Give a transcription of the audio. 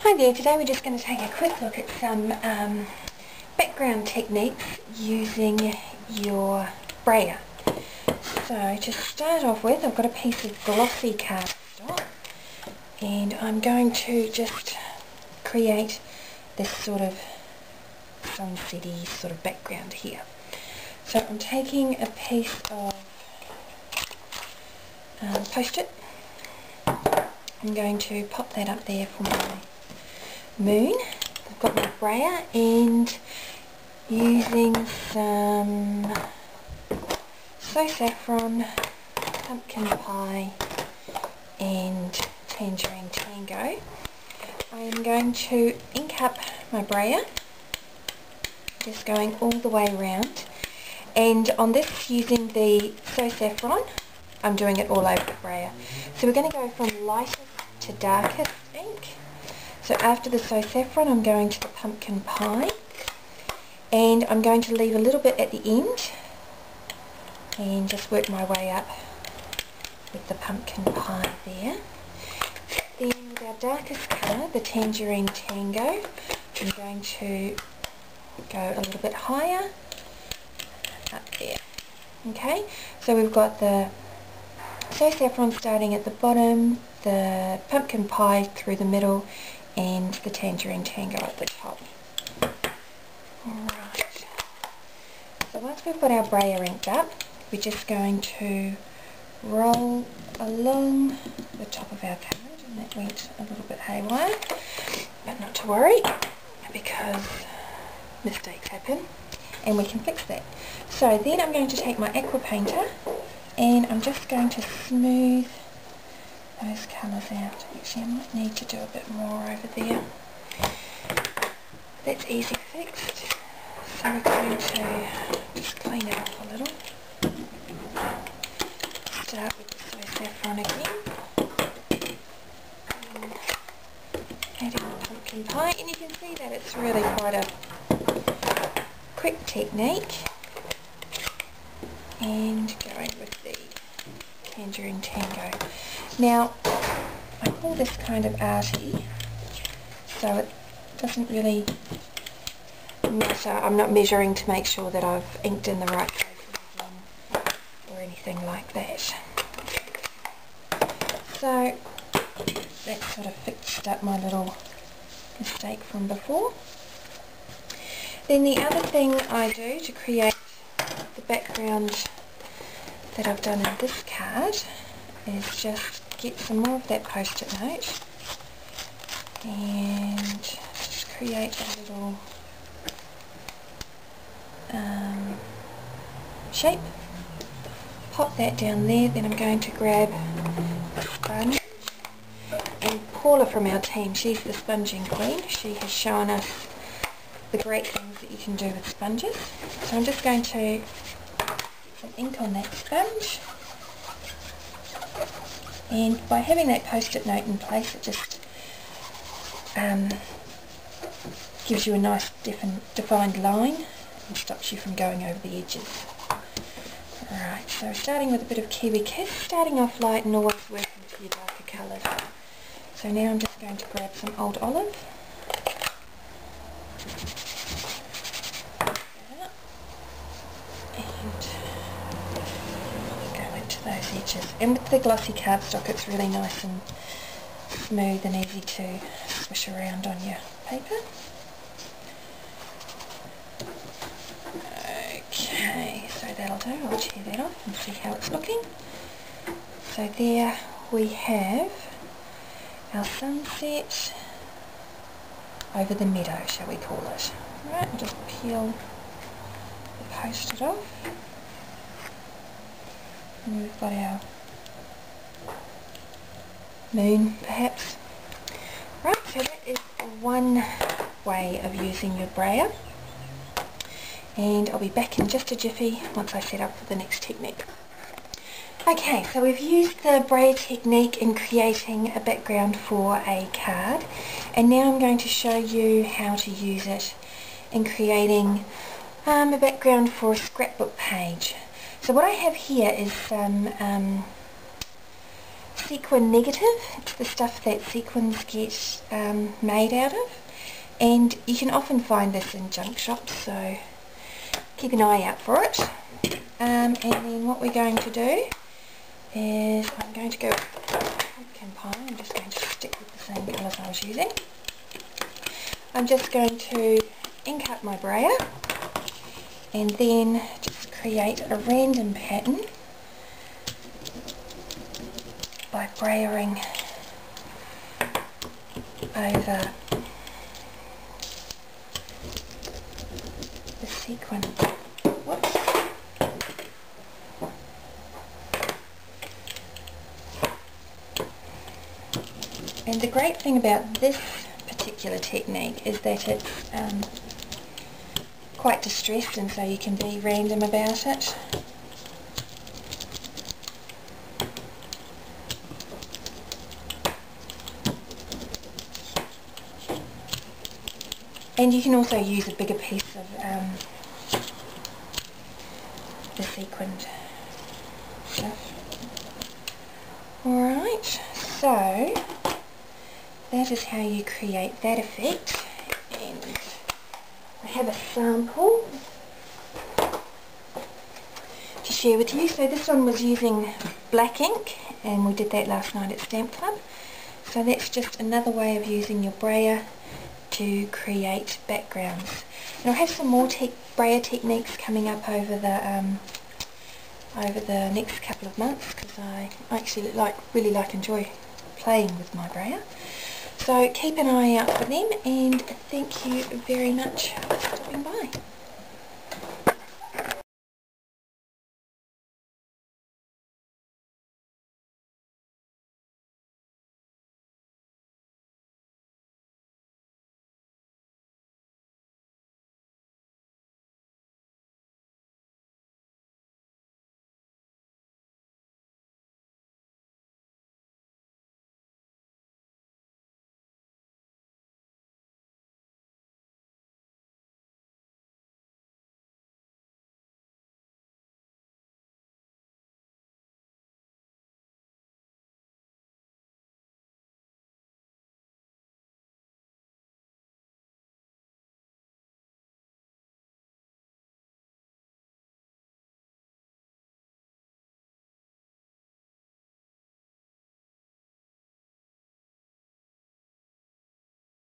Hi there, today we're just going to take a quick look at some background techniques using your brayer. So to start off with, I've got a piece of glossy cardstock and I'm going to just create this sort of sunsetty sort of background here. So I'm taking a piece of post-it. I'm going to pop that up there for my moon. I've got my brayer and using some saffron, pumpkin pie and tangerine tango. I am going to ink up my brayer, just going all the way around, and on this using the saffron I'm doing it all over the brayer. So we're going to go from lightest to darkest ink. So after the saffron I'm going to the pumpkin pie, and I'm going to leave a little bit at the end and just work my way up with the pumpkin pie there. Then with our darkest colour, the tangerine tango, I'm going to go a little bit higher up there. Okay, so we've got the saffron starting at the bottom, the pumpkin pie through the middle, and the tangerine tango at the top. Alright, so once we've got our brayer inked up, we're just going to roll along the top of our card, and that went a little bit haywire, but not to worry because mistakes happen and we can fix that. So then I'm going to take my aqua painter and I'm just going to smooth those colours out. Actually, I might need to do a bit more over there. That's easy fixed. So we're going to just clean it off a little. Start with the saffron again. Adding the pumpkin pie, and you can see that it's really quite a quick technique. And going with the tangerine tango. Now, I call this kind of arty, so it doesn't really matter. I'm not measuring to make sure that I've inked in the right places again or anything like that. So that sort of fixed up my little mistake from before. Then the other thing I do to create the background that I've done in this card is just get some more of that post-it note and just create a little shape. Pop that down there. Then I'm going to grab a sponge, and Paula from our team, she's the sponging queen. She has shown us the great things that you can do with sponges. So I'm just going to get some ink on that sponge, and by having that post-it note in place, it just gives you a nice defined line and stops you from going over the edges. Alright, so starting with a bit of Kiwi Kiss, starting off light and always working to your darker colours. So now I'm just going to grab some Old Olive, those edges. And with the glossy cardstock it's really nice and smooth and easy to swish around on your paper. Okay, so that'll do. I'll tear that off and see how it's looking. So there we have our sunset over the meadow, shall we call it. Right, I'll just peel the post-it off. And we've got our moon, perhaps. Right, so that is one way of using your brayer. And I'll be back in just a jiffy once I set up for the next technique. Okay, so we've used the brayer technique in creating a background for a card. And now I'm going to show you how to use it in creating a background for a scrapbook page. So what I have here is some sequin negative. It's the stuff that sequins get made out of, and you can often find this in junk shops, so keep an eye out for it. And then what we're going to do is I'm going to go with pumpkin pie. I'm just going to stick with the same colours I was using. I'm just going to ink up my brayer and then just create a random pattern by brayering over the sequin. Whoops. And the great thing about this particular technique is that it's quite distressed, and so you can be random about it. And you can also use a bigger piece of the sequined stuff. Alright, so that is how you create that effect, and I have a sample to share with you. So this one was using black ink, and we did that last night at Stamp Club. So that's just another way of using your brayer to create backgrounds. And I'll have some more brayer techniques coming up over the next couple of months, because I actually really enjoy playing with my brayer. So keep an eye out for them, and thank you very much for stopping by.